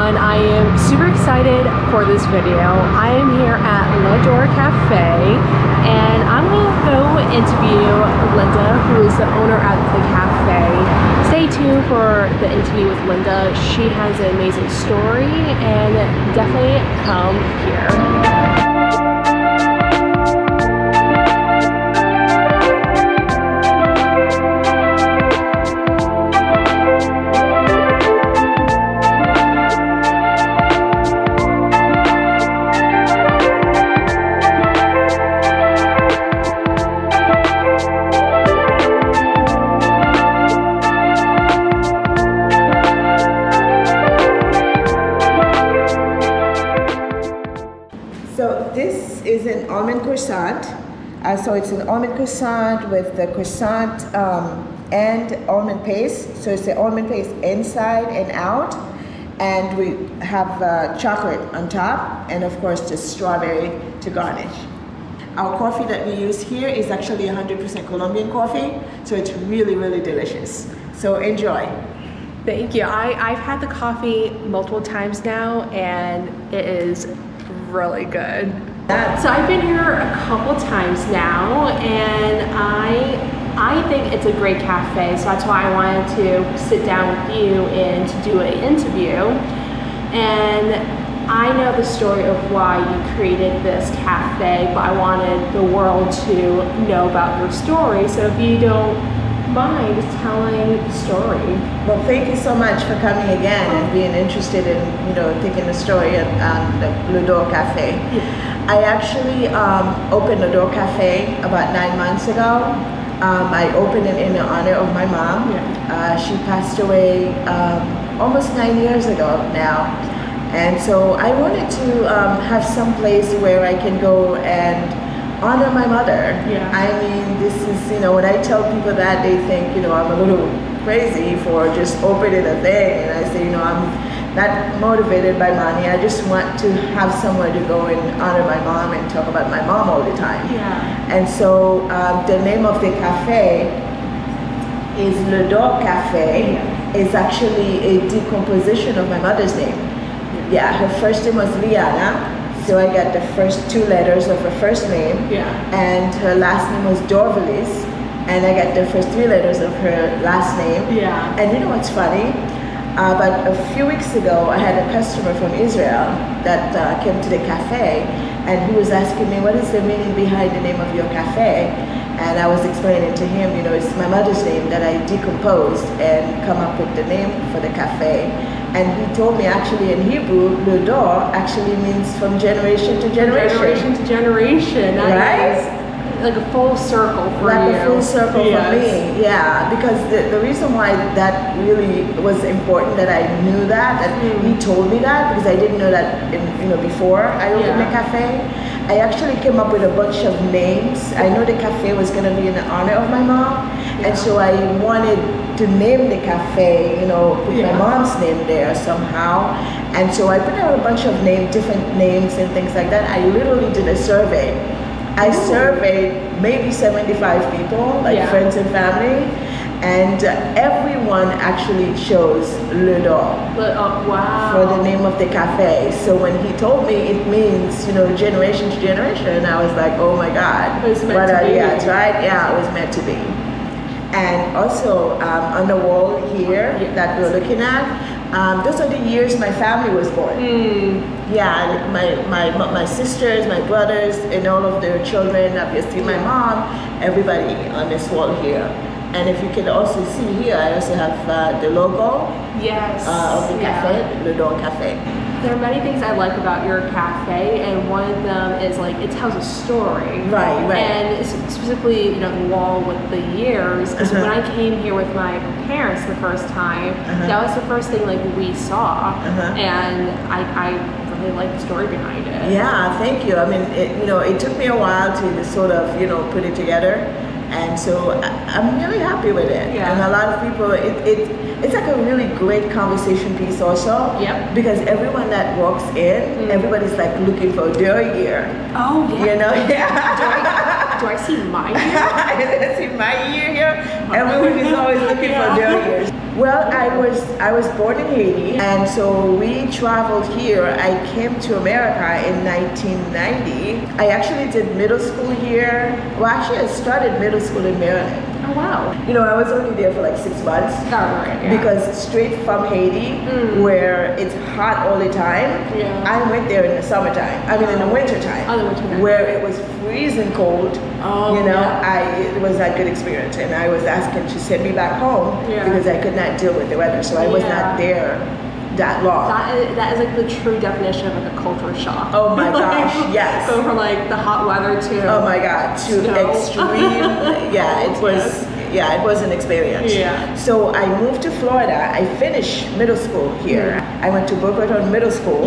everyone. I am super excited for this video. I am here at Dor Cafe and I'm going to go interview Linda, who is the owner at the cafe. Stay tuned for the interview with Linda. She has an amazing story and definitely come here. So this is an almond croissant. So it's an almond croissant with the croissant and almond paste. So it's the almond paste inside and out. And we have chocolate on top and of course just strawberry to garnish. Our coffee that we use here is actually 100% Colombian coffee. So it's really, really delicious. So enjoy. Thank you. I've had the coffee multiple times now and it is really good. So I've been here a couple times now and I think it's a great cafe, so that's why I wanted to sit down with you and to do an interview. And I know the story of why you created this cafe, but I wanted the world to know about your story, so if you don't mind telling the story. Well, thank you so much for coming again and being interested in, taking the story at the Dor Cafe. I actually opened the Dor Cafe about 9 months ago. I opened it in honor of my mom. She passed away almost 9 years ago now. And so I wanted to have some place where I can go and honor my mother. I mean, this is, when I tell people that, they think, I'm a little crazy for just opening a thing. And I say, I'm not motivated by money. I just want to have somewhere to go and honor my mom and talk about my mom all the time. And so the name of the cafe is Dor Cafe. It's actually a decomposition of my mother's name. Her first name was Liana. So I got the first 2 letters of her first name, and her last name was Dorvalis, and I got the first 3 letters of her last name. And you know what's funny? But a few weeks ago, I had a customer from Israel that came to the cafe, and he was asking me, what is the meaning behind the name of your cafe? And I was explaining to him, it's my mother's name that I decomposed and come up with the name for the cafe. And he told me actually in Hebrew, le Dor actually means from generation to generation. Generation to generation. That is like a full circle for you. Like a full circle for me, because the reason why that really was important that I knew that he told me that, because I didn't know that before I opened the cafe. I actually came up with a bunch of names. I know the cafe was going to be in honor of my mom, and so I wanted to name the cafe, put my mom's name there somehow. And so I put out a bunch of different names and things like that. I literally did a survey. I surveyed maybe 75 people, friends and family, and everyone actually chose Le Dor for the name of the cafe. So when he told me it means, generation to generation, I was like, oh my God. It was meant to be. That's right. Yeah, it was meant to be. And also on the wall here that we're looking at, those are the years my family was born. My sisters, my brothers, and all of their children, obviously my mom, everybody on this wall here. And if you can also see here, I also have the logo of the cafe, the Dor Cafe. There are many things I like about your cafe, and one of them is it tells a story. Right. And specifically, the wall with the years. Because when I came here with my parents the first time, that was the first thing we saw, and I really like the story behind it. Yeah, thank you. I mean, it took me a while to sort of put it together. And so I'm really happy with it. And a lot of people, it's like a really great conversation piece also. Because everyone that walks in, everybody's looking for their year. Oh, yeah. Do I see my year? See in my ear here. Everyone is always looking for their ears. Well, I was born in Haiti, and so we traveled here. I came to America in 1990. I actually did middle school here. Well, actually, I started middle school in Maryland. Oh, wow. You know, I was only there for like 6 months. Oh, right, yeah. Because straight from Haiti, where it's hot all the time, I went there in the summertime. I mean, in the wintertime. Oh, the wintertime. Where it was freezing cold. Oh, you know, yeah. it was a good experience. And I was asking to send me back home because I could not deal with the weather. So I was not there that long. That is like the true definition of like a culture shock. Oh my gosh, yes. Go from like the hot weather to oh my god, to snow. extreme. It was an experience. Yeah. So I moved to Florida. I finished middle school here. I went to Boca Raton Middle School,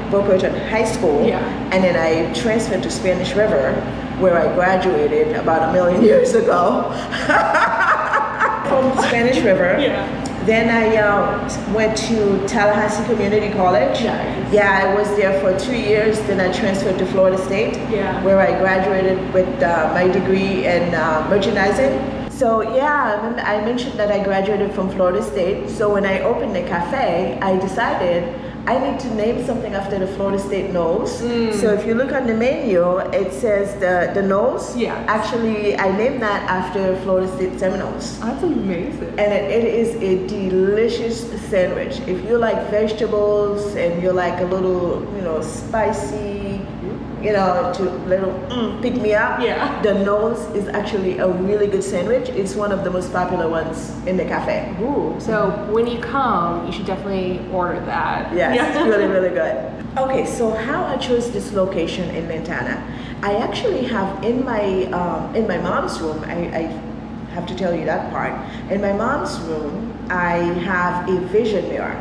Boca Raton High School, and then I transferred to Spanish River, where I graduated about 1,000,000 years ago from Spanish River. Then I went to Tallahassee Community College. Nice. Yeah, I was there for 2 years. Then I transferred to Florida State, where I graduated with my degree in merchandising. So yeah, I mentioned that I graduated from Florida State. So when I opened the cafe, I decided I need to name something after the Florida State nose. So if you look on the menu, it says the nose. Actually, I named that after Florida State Seminoles. That's amazing. And it is a delicious sandwich. If you like vegetables and you like a little, spicy, to little pick me up. The nose is actually a really good sandwich. It's one of the most popular ones in the cafe. Ooh, so when you come, you should definitely order that. Yes, it's really, really good. Okay, so how I chose this location in Lantana. I actually have in my mom's room, I have to tell you that part. In my mom's room, I have a vision mirror.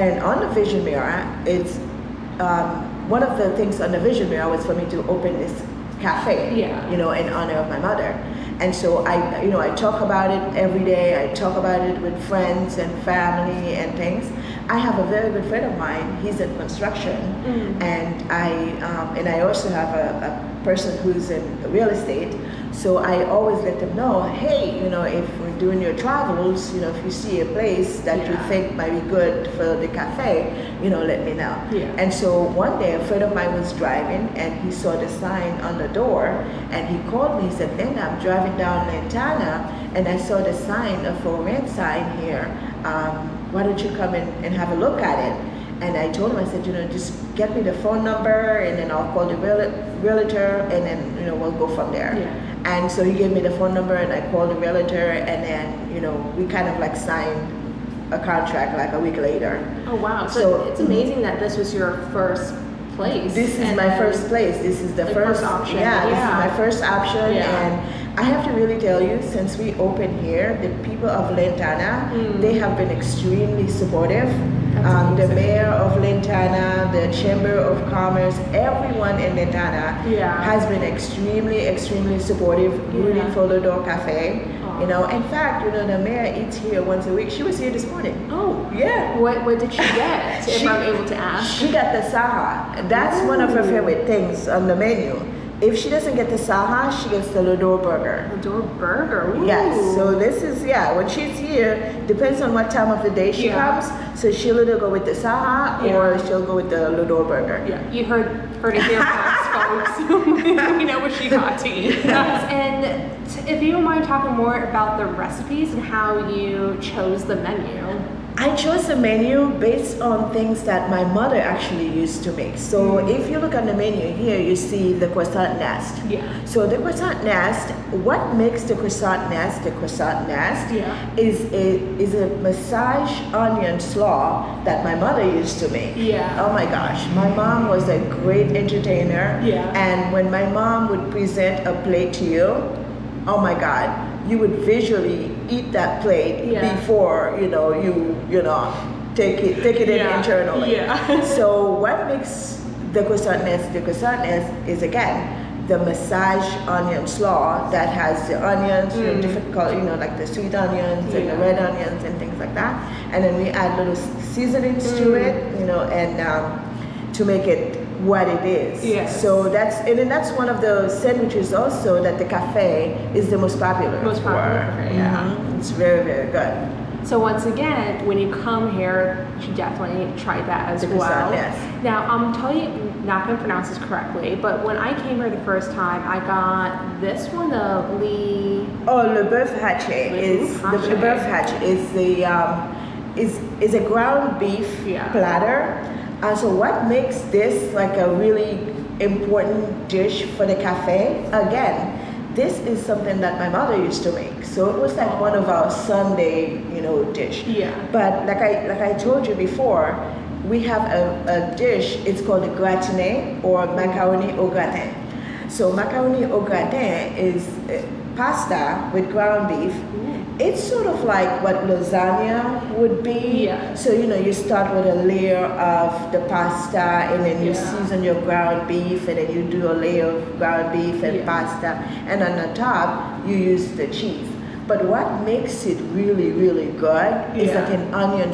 And on the vision mirror, it's one of the things on the vision mirror was for me to open this cafe, in honor of my mother. And so I talk about it every day. I talk about it with friends and family and things. I have a very good friend of mine. He's in construction, and I also have a person who's in real estate. So I always let them know, hey, if we're doing your travels, if you see a place that you think might be good for the cafe, let me know. And so one day a friend of mine was driving and he saw the sign on the door and he called me. He said, Linda, I'm driving down Lantana and I saw the sign, a for rent sign here. Why don't you come in and have a look at it? And I told him, I said, just get me the phone number and then I'll call the realtor and then, we'll go from there. And so he gave me the phone number and I called the realtor and then, we kind of like signed a contract like a week later. Oh, wow. So it's amazing that this was your first place. This is my first place. This is the first option. This is my first option. And I have to really tell you, since we opened here, the people of Lantana, they have been extremely supportive. The mayor of Lantana, the Chamber of Commerce, everyone in Lantana has been extremely, extremely supportive, rooting for the Dor Cafe. In fact, the mayor eats here once a week. She was here this morning. Oh. Yeah. What did she get, if I'm able to ask? She got the saha. That's one of her favorite things on the menu. If she doesn't get the saha, she gets the Dor burger. The Dor burger. Ooh. Yes. So this is when she's here. Depends on what time of the day she comes. So she'll either go with the saha or she'll go with the Dor burger. Yeah. You heard it here first, folks. We know what she got to eat. And if you don't mind talking more about the recipes and how you chose the menu. I chose the menu based on things that my mother actually used to make. So if you look on the menu here, you see the croissant nest. So the croissant nest, what makes the croissant nest is a massage onion slaw that my mother used to make. Oh my gosh, my mom was a great entertainer. And when my mom would present a plate to you, oh my God, you would visually eat that plate before you take it in internally. So what makes the croissant nest is again the massage onion slaw that has the onions, different color, like the sweet onions and the red onions and things like that. And then we add little seasonings to it, and to make it what it is. Yes. So that's one of the sandwiches also that the cafe is the most popular. Most popular, for. okay, yeah. It's very, very good. So once again, when you come here, you should definitely try that as The well. croissant, yes. Now, I'm totally not going to pronounce this correctly, but when I came here the first time, I got this one, the Lee. Oh, le bœuf haché the bœuf haché is a ground beef platter. So what makes this like a really important dish for the cafe? Again, this is something that my mother used to make. So it was like one of our Sunday, dish. Yeah. But like I told you before, we have a dish, it's called the gratiné or macaroni au gratin. So macaroni au gratin is pasta with ground beef. It's sort of like what lasagna would be. Yeah. So, you start with a layer of the pasta and then you season your ground beef and then you do a layer of ground beef and pasta. And on the top, you use the cheese. But what makes it really, really good is like an onion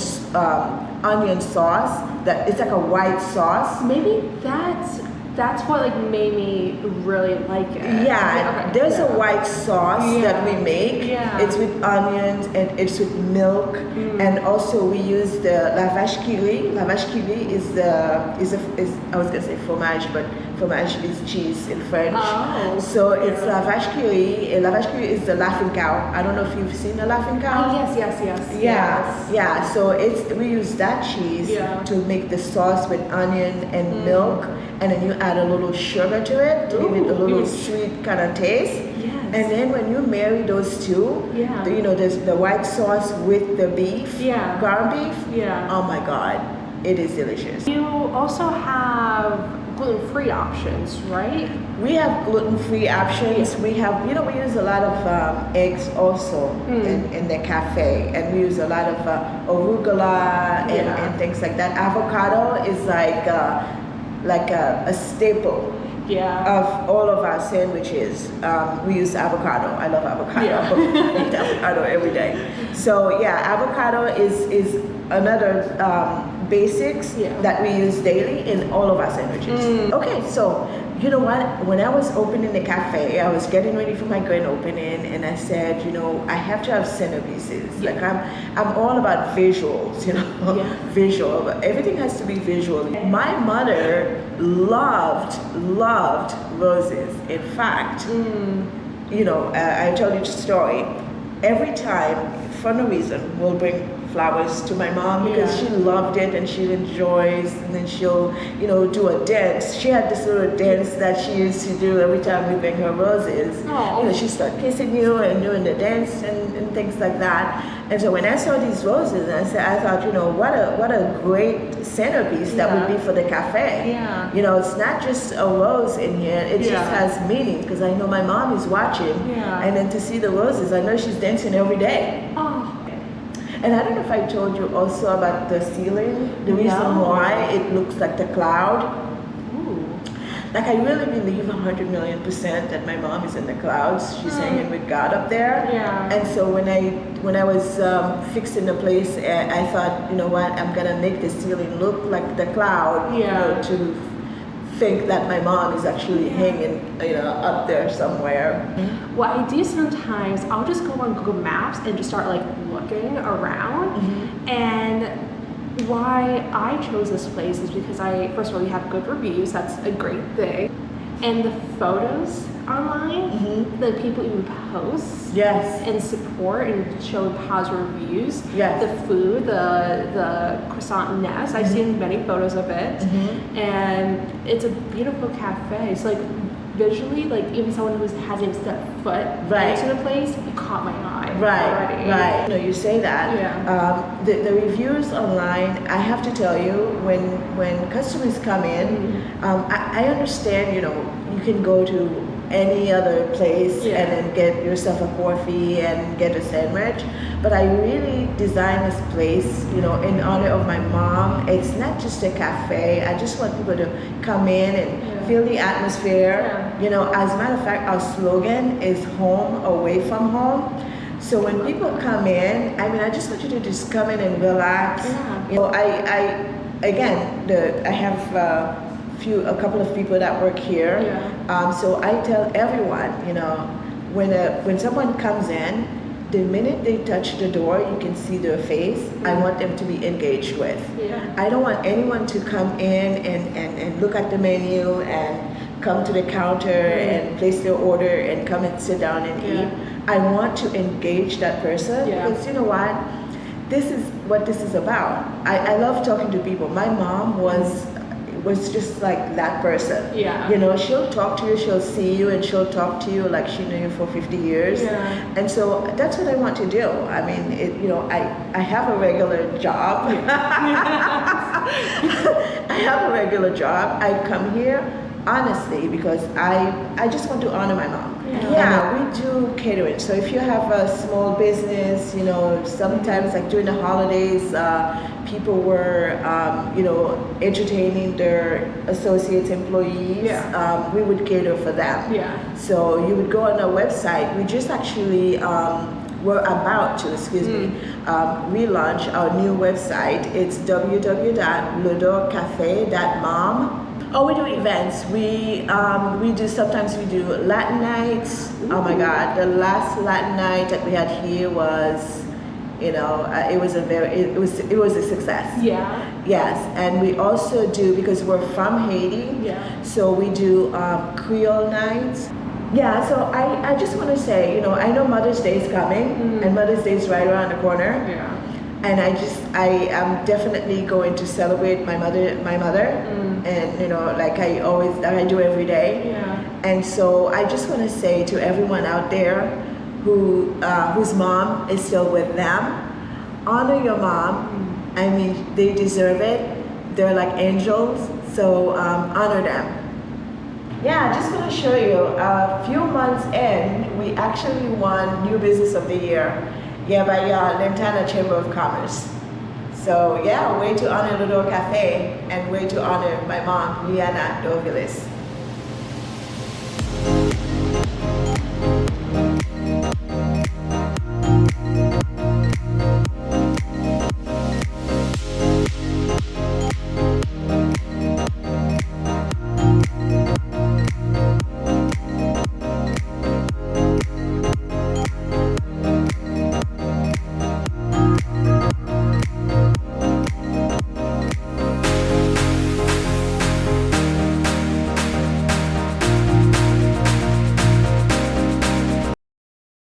sauce. That it's like a white sauce. Maybe that's what like made me really like it. Yeah, Okay. there's a white sauce that we make. Yeah. It's with onions and it's with milk, and also we use the la vache qui rit. La vache qui rit is I was gonna say fromage, but fromage is cheese in French. Oh. So it's la vache qui rit. And la vache qui rit is the laughing cow. I don't know if you've seen the laughing cow. Yes. Yeah. So we use that cheese to make the sauce with onion and milk. And then you add a little sugar to it to give it a little sweet kind of taste. Yes. And then when you marry those two, there's the white sauce with the beef, ground beef. Yeah. Oh my God, it is delicious. You also have gluten-free options, right? We have gluten-free options. We have, we use a lot of eggs also in the cafe, and we use a lot of arugula and things like that. Avocado is like a staple of all of our sandwiches. We use avocado. I love avocado. I eat avocado every day. So avocado is another basics that we use daily in all of our sandwiches. Okay, so you know what? When I was opening the cafe, I was getting ready for my grand opening, and I said, I have to have centerpieces. Like I'm all about visuals, visual. Everything has to be visual. My mother loved roses. In fact, I told you the story. Every time, for no reason, we'll bring flowers to my mom because she loved it and she enjoys, and then she'll do a dance. She had this little dance that she used to do every time we bring her roses. She start kissing you and doing the dance and things like that. And so when I saw these roses, I thought, what a great centerpiece that would be for the cafe. It's not just a rose in here, it just has meaning, because I know my mom is watching, and then to see the roses, I know she's dancing every day. And I don't know if I told you also about the ceiling, the reason why it looks like the cloud. Like, I really believe 100,000,000% that my mom is in the clouds. She's hanging with God up there. And so when I was fixing the place, I thought, you know what, I'm gonna make the ceiling look like the cloud, to think that my mom is actually hanging, up there somewhere. What I do sometimes, I'll just go on Google Maps and just start like looking around. And why I chose this place is because first of all, you have good reviews. That's a great thing. And the photos online, the people even post and support and show positive reviews. The food, the croissant nest, I've seen many photos of it. And it's a beautiful cafe. It's like visually, like even someone who hasn't even stepped foot into the place, it caught my eye already. You say that. The reviews online, I have to tell you, when customers come in, I understand, you can go to any other place and then get yourself a coffee and get a sandwich, but I really designed this place, in honor of my mom. It's not just a cafe. I just want people to come in and feel the atmosphere. As a matter of fact, our slogan is home away from home. So when people come in, I just want you to just come in and relax. I have a couple of people that work here. Yeah. So I tell everyone, when someone comes in, the minute they touch the door, you can see their face. I want them to be engaged with. Yeah. I don't want anyone to come in and look at the menu and come to the counter and place their order and come and sit down and eat. I want to engage that person because you know what? This is what this is about. I love talking to people. My mom was just like that person. Yeah. She'll talk to you, she'll see you, and she'll talk to you like she knew you for 50 years. Yeah. And so that's what I want to do. I mean, I have a regular job. I have a regular job. I come here honestly because I just want to honor my mom. Yeah, we do catering. So if you have a small business, sometimes like during the holidays, people were, entertaining their associates, employees. We would cater for them. Yeah. So you would go on our website. We just actually we're about to, relaunch our new website. It's www.ledorcafe.mom. Oh, we do events. Sometimes we do Latin nights. Ooh. Oh my God, the last Latin night that we had here was, it was a success. Yeah. Yes, and we also do, because we're from Haiti, so we do Creole nights. Yeah, so I just want to say, I know Mother's Day is coming, and Mother's Day is right around the corner. Yeah. And I am definitely going to celebrate my mother, and like I do every day. Yeah. And so I just want to say to everyone out there whose mom is still with them, honor your mom. I mean, they deserve it. They're like angels, so honor them. Yeah, just going to show you. A few months in, we actually won New Business of the Year. Yeah, by Lantana Chamber of Commerce. So yeah, way to honor the Dor Cafe and way to honor my mom, Liana Dorvilis.